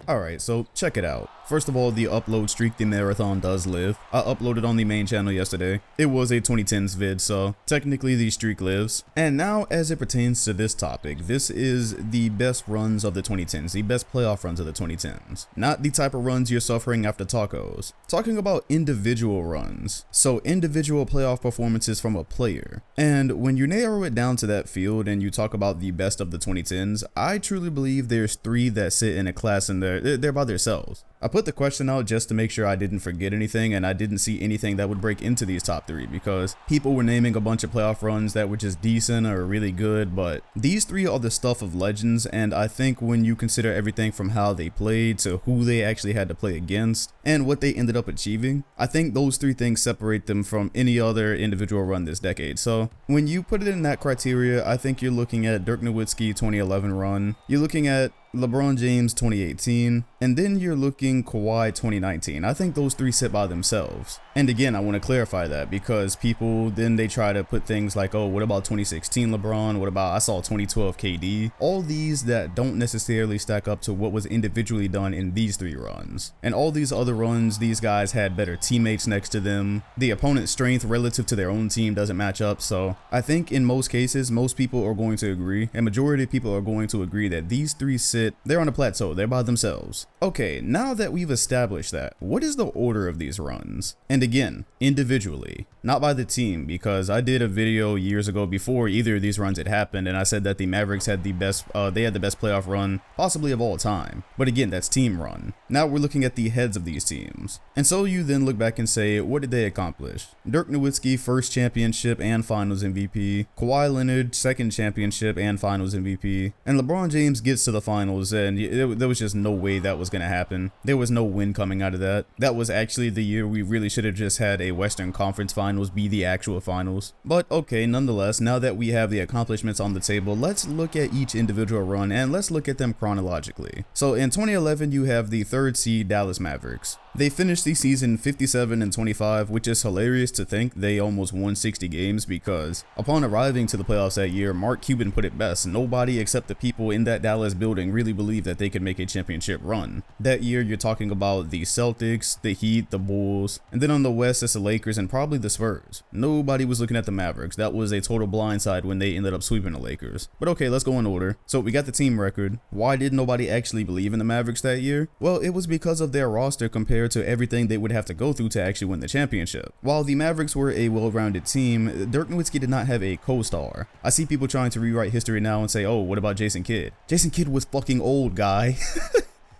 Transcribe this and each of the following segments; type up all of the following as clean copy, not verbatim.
Alright, so check it out. First of all, the upload streak, the marathon does live. I uploaded on the main channel yesterday. It was a 2010s vid, so technically the streak lives. And now, as it pertains to this topic, this is the best runs of the 2010s, the best playoff runs of the 2010s. Not the type of runs you're suffering after tacos. Talking about individual runs. So individual playoff performances from a player. And when you narrow it down to that field and you talk about the best of the 2010s, I truly believe there's three that sit in a class and they're by themselves. I put the question out just to make sure I didn't forget anything and I didn't see anything that would break into these top three, because people were naming a bunch of playoff runs that were just decent or really good, but these three are the stuff of legends. And I think when you consider everything from how they played to who they actually had to play against and what they ended up achieving, I think those three things separate them from any other individual run this decade. So when you put it in that criteria, I think you're looking at Dirk Nowitzki 2011 run, you're looking at LeBron James 2018, and then you're looking Kawhi 2019. I think those three sit by themselves. And again, I want to clarify that because people then they try to put things like, oh, what about 2016 LeBron? What about I saw 2012 KD? All these that don't necessarily stack up to what was individually done in these three runs. And all these other runs, these guys had better teammates next to them. The opponent's strength relative to their own team doesn't match up. So I think in most cases, most people are going to agree, and majority of people are going to agree that these three they're on a plateau, they're by themselves. Okay, now that we've established that, what is the order of these runs? And again, individually, not by the team, because I did a video years ago before either of these runs had happened, and I said that the Mavericks had the best playoff run possibly of all time. But again, that's team run. Now we're looking at the heads of these teams. And so you then look back and say, what did they accomplish? Dirk Nowitzki, first championship and finals MVP. Kawhi Leonard, second championship and finals MVP. And LeBron James gets to the finals, and there was just no way that was going to happen. There was no win coming out of that. That was actually the year we really should have just had a Western Conference Finals be the actual finals. But okay, nonetheless, now that we have the accomplishments on the table, let's look at each individual run and let's look at them chronologically. So in 2011, you have the third seed Dallas Mavericks. They finished the season 57-25, which is hilarious to think they almost won 60 games because upon arriving to the playoffs that year, Mark Cuban put it best. Nobody except the people in that Dallas building really believed that they could make a championship run. That year, you're talking about the Celtics, the Heat, the Bulls, and then on the West, it's the Lakers and probably the Spurs. Nobody was looking at the Mavericks. That was a total blindside when they ended up sweeping the Lakers. But okay, let's go in order. So we got the team record. Why did nobody actually believe in the Mavericks that year? Well, it was because of their roster compared to everything they would have to go through to actually win the championship. While the Mavericks were a well-rounded team, Dirk Nowitzki did not have a co-star. I see people trying to rewrite history now and say, oh, what about Jason Kidd? Jason Kidd was fucking old, guy.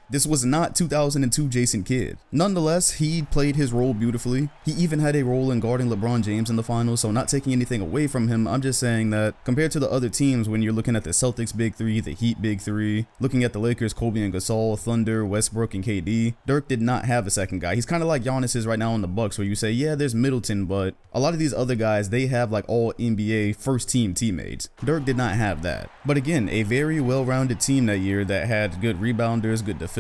This was not 2002 Jason Kidd. Nonetheless, he played his role beautifully. He even had a role in guarding LeBron James in the finals, so not taking anything away from him. I'm just saying that compared to the other teams, when you're looking at the Celtics big three, the Heat big three, looking at the Lakers, Kobe and Gasol, Thunder, Westbrook and KD, Dirk did not have a second guy. He's kind of like Giannis is right now on the Bucks, where you say, yeah, there's Middleton, but a lot of these other guys, they have like all NBA first team teammates. Dirk did not have that. But again, a very well-rounded team that year that had good rebounders, good defenders,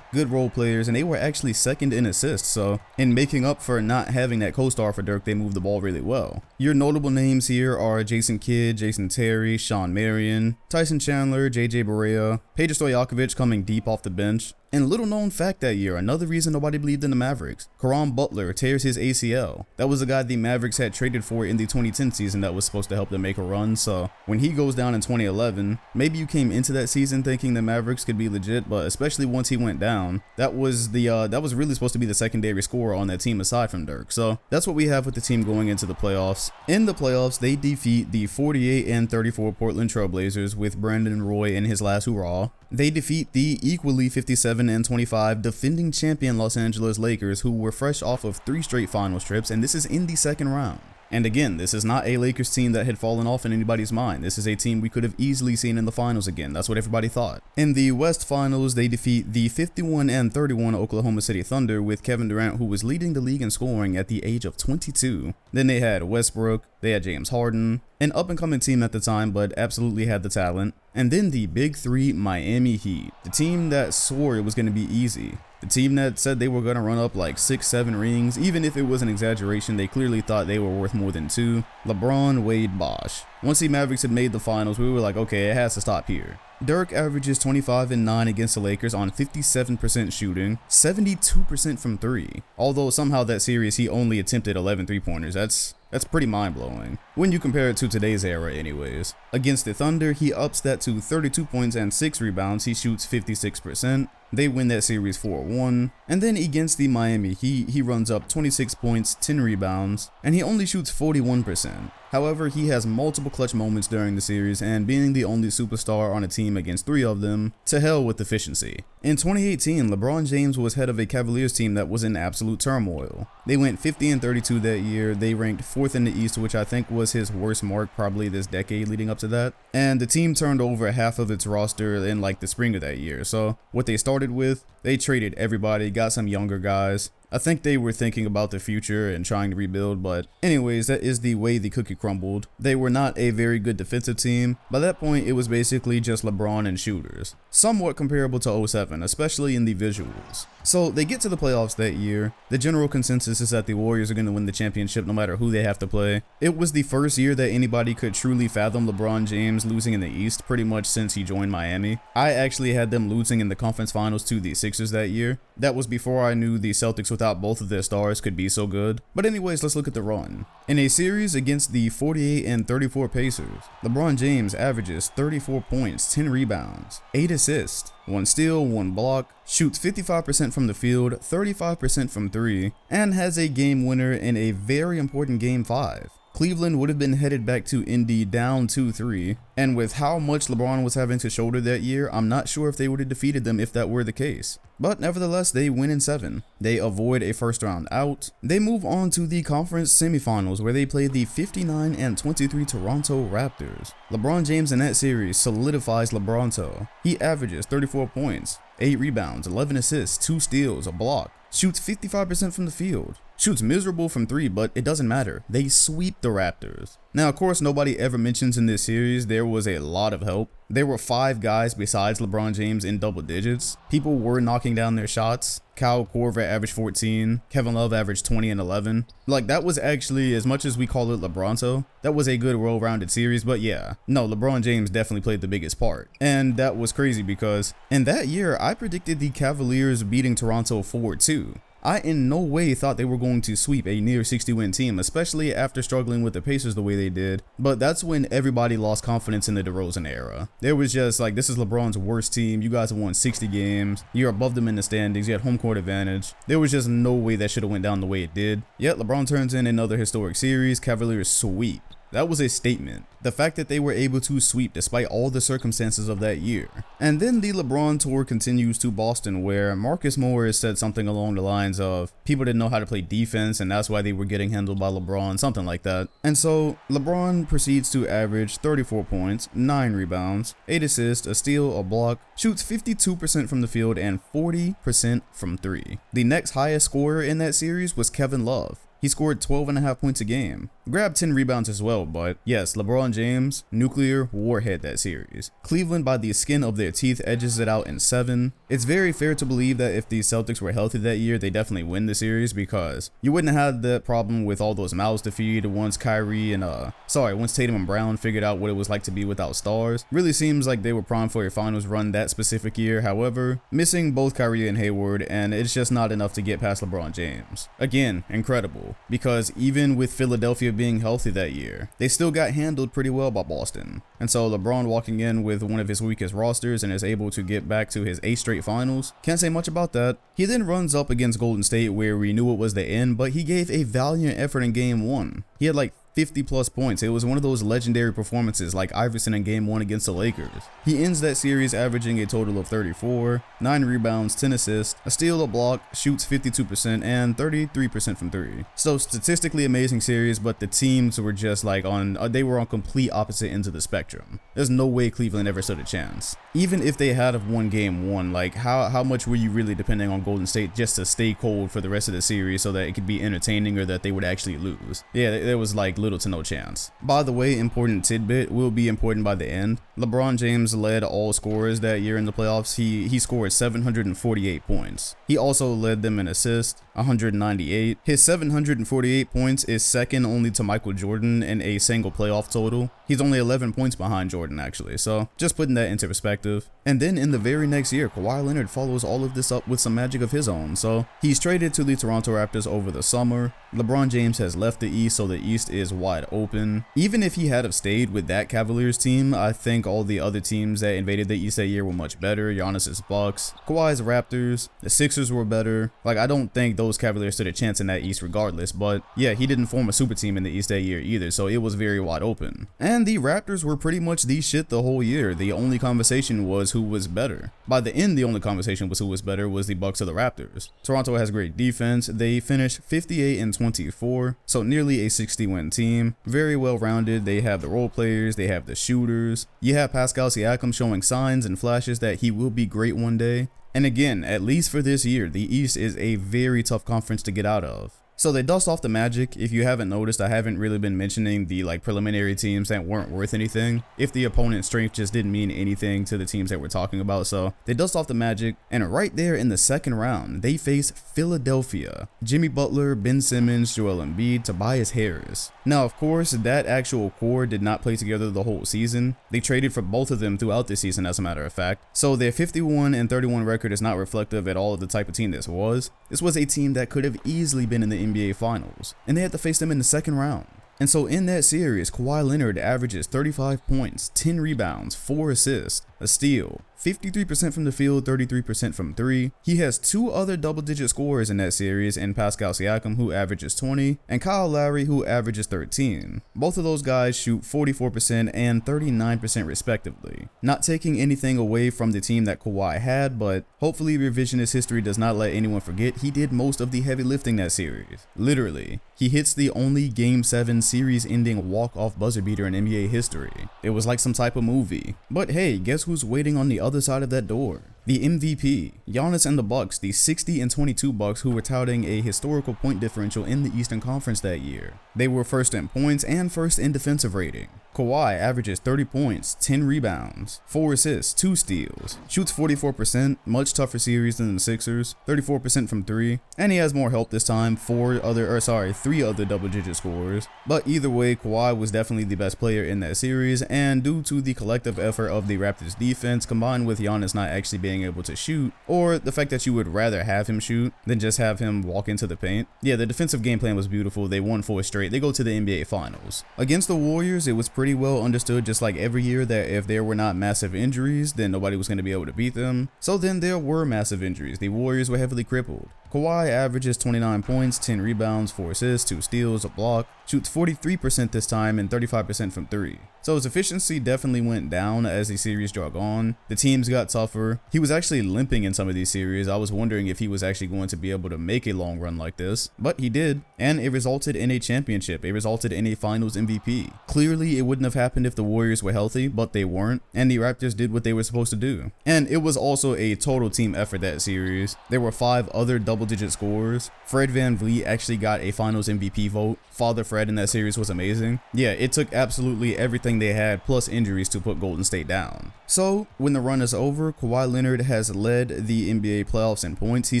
good role players, and they were actually second in assists. So in making up for not having that co-star for Dirk, they moved the ball really well. Your notable names here are Jason Kidd, Jason Terry, Sean Marion, Tyson Chandler, JJ Barea, Peja Stojakovic coming deep off the bench. And little known fact that year, another reason nobody believed in the Mavericks, Caron Butler tears his ACL. That was the guy the Mavericks had traded for in the 2010 season that was supposed to help them make a run. So when he goes down in 2011, maybe you came into that season thinking the Mavericks could be legit, but especially once he went down, that was really supposed to be the secondary scorer on that team aside from Dirk. So that's what we have with the team going into the playoffs. In the playoffs, they defeat the 48-34 Portland Trailblazers with Brandon Roy in his last hurrah. They defeat the equally 57-25 defending champion Los Angeles Lakers, who were fresh off of 3 straight finals trips, and this is in the second round. And again, this is not a Lakers team that had fallen off in anybody's mind. This is a team we could have easily seen in the finals again. That's what everybody thought. In the West Finals, they defeat the 51-31 Oklahoma City Thunder with Kevin Durant, who was leading the league in scoring at the age of 22. Then they had Westbrook, they had James Harden, an up-and-coming team at the time, but absolutely had the talent. And then the Big Three Miami Heat, the team that swore it was going to be easy. The team that said they were going to run up like 6-7 rings, even if it was an exaggeration, they clearly thought they were worth more than 2. LeBron, Wade, Bosh. Once the Mavericks had made the finals, we were like, okay, it has to stop here. Dirk averages 25 and 9 against the Lakers on 57% shooting, 72% from 3. Although somehow that series he only attempted 11 3-pointers. That's pretty mind-blowing, when you compare it to today's era anyways. Against the Thunder, he ups that to 32 points and 6 rebounds, he shoots 56%. They win that series 4-1. And then against the Miami Heat, he runs up 26 points, 10 rebounds, and he only shoots 41%. However, he has multiple clutch moments during the series, and being the only superstar on a team against 3 of them, to hell with efficiency. In 2018, LeBron James was head of a Cavaliers team that was in absolute turmoil. They went 50 and 32 that year, they ranked 4th in the East, which I think was his worst mark probably this decade leading up to that. And the team turned over half of its roster in like the spring of that year, so what they started with, they traded everybody, got some younger guys. I think they were thinking about the future and trying to rebuild, but anyways, that is the way the cookie crumbled. They were not a very good defensive team. By that point, it was basically just LeBron and shooters. Somewhat comparable to 07, especially in the visuals. So they get to the playoffs that year. The general consensus is that the Warriors are going to win the championship no matter who they have to play. It was the first year that anybody could truly fathom LeBron James losing in the East pretty much since he joined Miami. I actually had them losing in the conference finals to the Sixers that year. That was before I knew the Celtics without both of their stars could be so good. But anyways, let's look at the run. In a series against the 48 and 34 Pacers, LeBron James averages 34 points, 10 rebounds, 8 assists, 1 steal, 1 block, shoots 55% from the field, 35% from 3, and has a game winner in a very important Game 5. Cleveland would have been headed back to Indy down 2-3, and with how much LeBron was having to shoulder that year, I'm not sure if they would have defeated them if that were the case. But nevertheless, they win in 7. They avoid a first round out. They move on to the conference semifinals where they play the 59 and 23 Toronto Raptors. LeBron James in that series solidifies LeBronto. He averages 34 points, 8 rebounds, 11 assists, 2 steals, a block, shoots 55% from the field. Shoots miserable from 3, but it doesn't matter. They sweep the Raptors. Now, of course, nobody ever mentions in this series there was a lot of help. There were 5 guys besides LeBron James in double digits. People were knocking down their shots. Kyle Korver averaged 14. Kevin Love averaged 20 and 11. Like, that was actually, as much as we call it LeBronto, that was a good well-rounded series. But yeah, no, LeBron James definitely played the biggest part. And that was crazy because in that year, I predicted the Cavaliers beating Toronto 4-2. I in no way thought they were going to sweep a near 60-win team, especially after struggling with the Pacers the way they did. But that's when everybody lost confidence in the DeRozan era. There was just like, this is LeBron's worst team. You guys have won 60 games. You're above them in the standings. You had home court advantage. There was just no way that should have went down the way it did. Yet LeBron turns in another historic series. Cavaliers sweep. That was a statement. The fact that they were able to sweep despite all the circumstances of that year. And then the LeBron tour continues to Boston, where Marcus Morris said something along the lines of people didn't know how to play defense and that's why they were getting handled by LeBron, something like that. And so LeBron proceeds to average 34 points, 9 rebounds, 8 assists, a steal, a block, shoots 52% from the field and 40% from 3. The next highest scorer in that series was Kevin Love. He scored 12.5 points a game, grabbed 10 rebounds as well, but yes, LeBron James, nuclear warhead that series. Cleveland by the skin of their teeth edges it out in 7. It's very fair to believe that if the Celtics were healthy that year, they definitely win the series because you wouldn't have had that problem with all those mouths to feed once once Tatum and Brown figured out what it was like to be without stars. Really seems like they were primed for a finals run that specific year. However, missing both Kyrie and Hayward, and it's just not enough to get past LeBron James. Again, incredible. Because even with Philadelphia being healthy that year, they still got handled pretty well by Boston. And so LeBron walking in with one of his weakest rosters and is able to get back to his 8th straight finals, can't say much about that. He then runs up against Golden State where we knew it was the end, but he gave a valiant effort in Game 1. He had like 50 plus points. It was one of those legendary performances like Iverson in Game 1 against the Lakers. He ends that series averaging a total of 34, 9 rebounds, 10 assists, a steal, a block, shoots 52% and 33% from 3. So statistically amazing series, but the teams were just like they were on complete opposite ends of the spectrum. There's no way Cleveland ever stood a chance. Even if they had have won Game 1, like how much were you really depending on Golden State just to stay cold for the rest of the series so that it could be entertaining or that they would actually lose? Yeah, there was like little to no chance. By the way, important tidbit, will be important by the end. LeBron James led all scorers that year in the playoffs. He scored 748 points. He also led them in assists, 198. His 748 points is second only to Michael Jordan in a single playoff total. He's only 11 points behind Jordan actually, so just putting that into perspective. And then in the very next year, Kawhi Leonard follows all of this up with some magic of his own. So he's traded to the Toronto Raptors over the summer. LeBron James has left the East, so the East is wide open. Even if he had have stayed with that Cavaliers team, I think all the other teams that invaded the East that year were much better. Giannis's Bucks, Kawhi's Raptors, the Sixers were better. Like, I don't think those Cavaliers stood a chance in that East regardless, but yeah, he didn't form a super team in the East that year either, so it was very wide open. And the Raptors were pretty much the shit the whole year. The only conversation was who was better. By the end, the only conversation was who was better was the Bucks or the Raptors. Toronto has great defense. They finished 58-24, so nearly a 60-win team. Very well rounded. They have the role players, they have the shooters. You have Pascal Siakam showing signs and flashes that he will be great one day. And again, at least for this year, the East is a very tough conference to get out of. So they dust off the Magic. If you haven't noticed, I haven't really been mentioning the preliminary teams that weren't worth anything. If the opponent's strength just didn't mean anything to the teams that we're talking about. So they dust off the Magic, and right there in the second round, they face Philadelphia. Jimmy Butler, Ben Simmons, Joel Embiid, Tobias Harris. Now, of course, that actual core did not play together the whole season. They traded for both of them throughout the season, as a matter of fact. So their 51-31 record is not reflective at all of the type of team this was. This was a team that could have easily been in the NBA Finals, and they had to face them in the second round. And so in that series, Kawhi Leonard averages 35 points, 10 rebounds, 4 assists, a steal, 53% from the field, 33% from 3. He has 2 other double-digit scorers in that series, in Pascal Siakam, who averages 20, and Kyle Lowry, who averages 13. Both of those guys shoot 44% and 39% respectively. Not taking anything away from the team that Kawhi had, but hopefully revisionist history does not let anyone forget he did most of the heavy lifting that series. Literally. He hits the only Game 7 series-ending walk-off buzzer beater in NBA history. It was like some type of movie. But hey, guess who's waiting on the other side of that door? The MVP, Giannis and the Bucks, the 60-22 Bucks, who were touting a historical point differential in the Eastern Conference that year. They were first in points and first in defensive rating. Kawhi averages 30 points, 10 rebounds, 4 assists, 2 steals, shoots 44%, much tougher series than the Sixers, 34% from 3, and he has more help this time, 3 other double-digit scorers. But either way, Kawhi was definitely the best player in that series, and due to the collective effort of the Raptors defense combined with Giannis not actually being able to shoot, or the fact that you would rather have him shoot than just have him walk into the paint. Yeah, the defensive game plan was beautiful. They won 4 straight. They go to the NBA Finals. Against the Warriors, it was pretty well understood, just like every year, that if there were not massive injuries, then nobody was going to be able to beat them. So then there were massive injuries. The Warriors were heavily crippled. Kawhi averages 29 points, 10 rebounds, 4 assists, 2 steals, a block, shoots 43% this time and 35% from 3. So his efficiency definitely went down as the series drug on. The teams got tougher. He was actually limping in some of these series. I was wondering if he was actually going to be able to make a long run like this, but he did, and it resulted in a championship. It resulted in a Finals MVP. Clearly, it wouldn't have happened if the Warriors were healthy, but they weren't, and the Raptors did what they were supposed to do. And it was also a total team effort that series. There were 5 other double-digit scorers. Fred VanVleet actually got a Finals MVP vote. Father Fred in that series was amazing. Yeah, it took absolutely everything they had plus injuries to put Golden State down. So when the run is over, Kawhi Leonard has led the NBA playoffs in points. He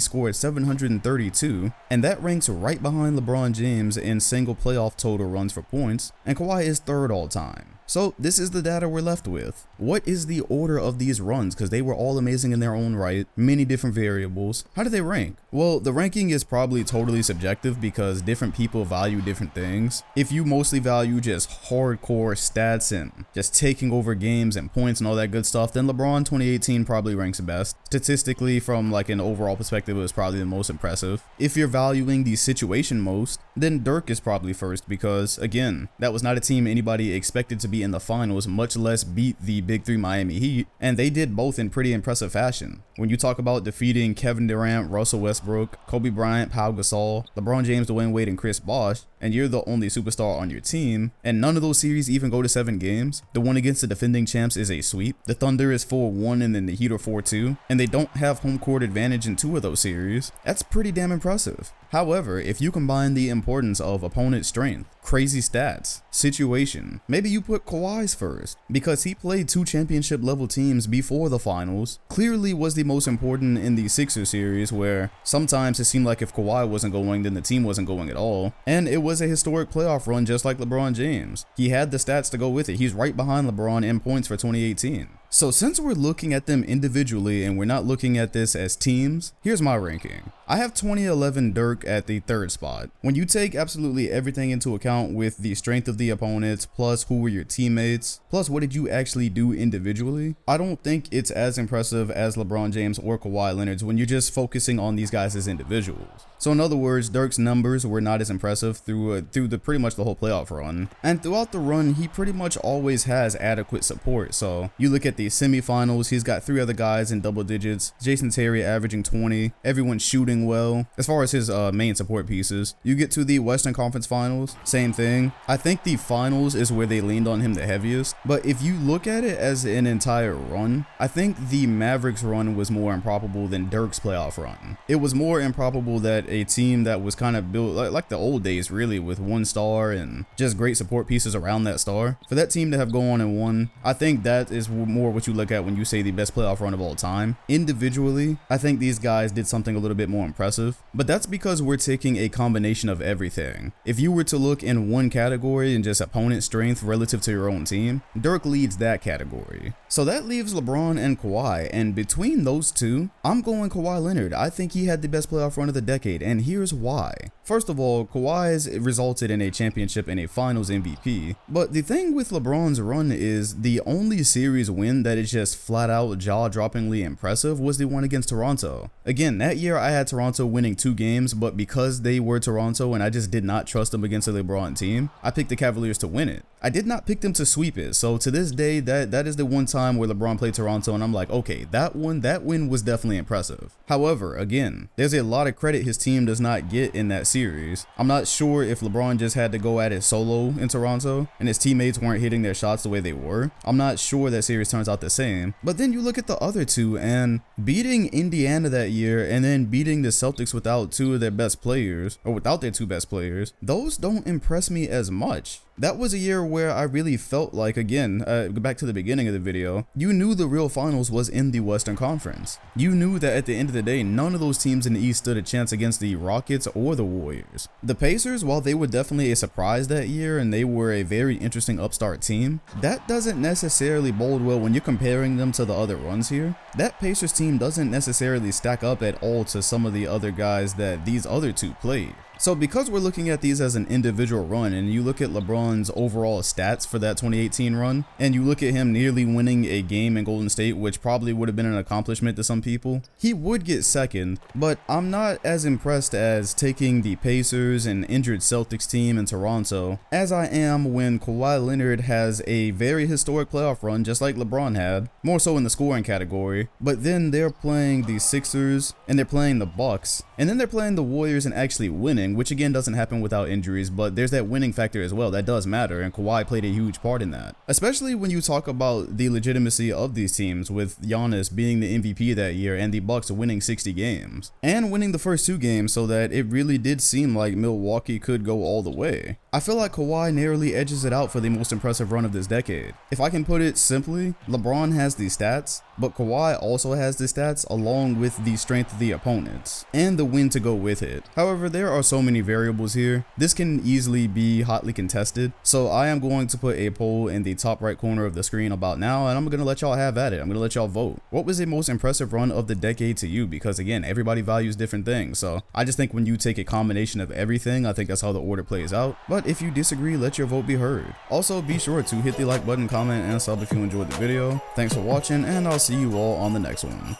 scored 732, and that ranks right behind LeBron James in single playoff total runs for points, and Kawhi is 3rd all time. So this is the data we're left with. What is the order of these runs? Because they were all amazing in their own right, many different variables. How do they rank? Well, the ranking is probably totally subjective because different people value different things. If you mostly value just hardcore stats and just taking over games and points and all that good stuff, then LeBron 2018 probably ranks best. Statistically, from like an overall perspective, it was probably the most impressive. If you're valuing the situation most, then Dirk is probably first because, again, that was not a team anybody expected to be in the finals, much less beat the Big 3 Miami Heat, and they did both in pretty impressive fashion. When you talk about defeating Kevin Durant, Russell Westbrook, Kobe Bryant, Pau Gasol, LeBron James, Dwayne Wade, and Chris Bosh, and you're the only superstar on your team, and none of those series even go to 7 games. The one against the defending champs is a sweep. The Thunder is 4-1 and then the Heat are 4-2, and they don't have home court advantage in 2 of those series. That's pretty damn impressive. However, if you combine the importance of opponent strength, crazy stats, situation, maybe you put Kawhi's first, because he played 2 championship level teams before the finals, clearly was the most important in the Sixers series, where sometimes it seemed like if Kawhi wasn't going, then the team wasn't going at all, and it was a historic playoff run just like LeBron James. He had the stats to go with it. He's right behind LeBron in points for 2018. So since we're looking at them individually and we're not looking at this as teams, here's my ranking. I have 2011 Dirk at the 3rd spot. When you take absolutely everything into account with the strength of the opponents, plus who were your teammates, plus what did you actually do individually, I don't think it's as impressive as LeBron James or Kawhi Leonard's when you're just focusing on these guys as individuals. So in other words, Dirk's numbers were not as impressive through pretty much the whole playoff run. And throughout the run, he pretty much always has adequate support. So you look at the semifinals, he's got 3 other guys in double digits, Jason Terry averaging 20, everyone shooting well as far as his main support pieces. You get to the Western Conference Finals, same thing. I think the finals is where they leaned on him the heaviest, but if you look at it as an entire run, I think the Mavericks run was more improbable than Dirk's playoff run. It was more improbable that a team that was kind of built like the old days, really, with 1 star and just great support pieces around that star, for that team to have gone and won, I think that is more what you look at when you say the best playoff run of all time. Individually, I think these guys did something a little bit more impressive, but that's because we're taking a combination of everything. If you were to look in one category and just opponent strength relative to your own team, Dirk leads that category. So that leaves LeBron and Kawhi, and between those two, I'm going Kawhi Leonard. I think he had the best playoff run of the decade, and here's why. First of all, Kawhi's resulted in a championship and a finals MVP, but the thing with LeBron's run is the only series win that is just flat out jaw-droppingly impressive was the one against Toronto. Again, that year I had Toronto winning 2 games, but because they were Toronto and I just did not trust them against a LeBron team, I picked the Cavaliers to win it. I did not pick them to sweep it, so to this day, that is the one time where LeBron played Toronto and I'm like, okay, that win was definitely impressive. However, again, there's a lot of credit his team does not get in that series. I'm not sure if LeBron just had to go at it solo in Toronto and his teammates weren't hitting their shots the way they were. I'm not sure that series turns out the same, but then you look at the other two, and beating Indiana that year and then beating the Celtics without 2 of their best players, or without their 2 best players, those don't impress me as much. That was a year where I really felt like, again, go back to the beginning of the video, you knew the real finals was in the Western Conference. You knew that at the end of the day, none of those teams in the East stood a chance against the Rockets or the Warriors. The Pacers, while they were definitely a surprise that year and they were a very interesting upstart team, that doesn't necessarily bode well when you're comparing them to the other runs here. That Pacers team doesn't necessarily stack up at all to some of the other guys that these other 2 played. So because we're looking at these as an individual run, and you look at LeBron's overall stats for that 2018 run, and you look at him nearly winning a game in Golden State, which probably would have been an accomplishment to some people, he would get second, but I'm not as impressed as taking the Pacers and injured Celtics team in Toronto as I am when Kawhi Leonard has a very historic playoff run just like LeBron had, more so in the scoring category, but then they're playing the Sixers and they're playing the Bucks, and then they're playing the Warriors and actually winning, which again doesn't happen without injuries, but there's that winning factor as well. That does matter, and Kawhi played a huge part in that. Especially when you talk about the legitimacy of these teams, with Giannis being the MVP that year and the Bucks winning 60 games. And winning the first 2 games, so that it really did seem like Milwaukee could go all the way. I feel like Kawhi narrowly edges it out for the most impressive run of this decade. If I can put it simply, LeBron has the stats, but Kawhi also has the stats along with the strength of the opponents and the win to go with it. However, there are so many variables here. This can easily be hotly contested, so I am going to put a poll in the top right corner of the screen about now, and I'm going to let y'all have at it. I'm going to let y'all vote. What was the most impressive run of the decade to you? Because again, everybody values different things, so I just think when you take a combination of everything, I think that's how the order plays out. But if you disagree, let your vote be heard. Also, be sure to hit the like button, comment, and sub if you enjoyed the video. Thanks for watching, and I'll see you all on the next one.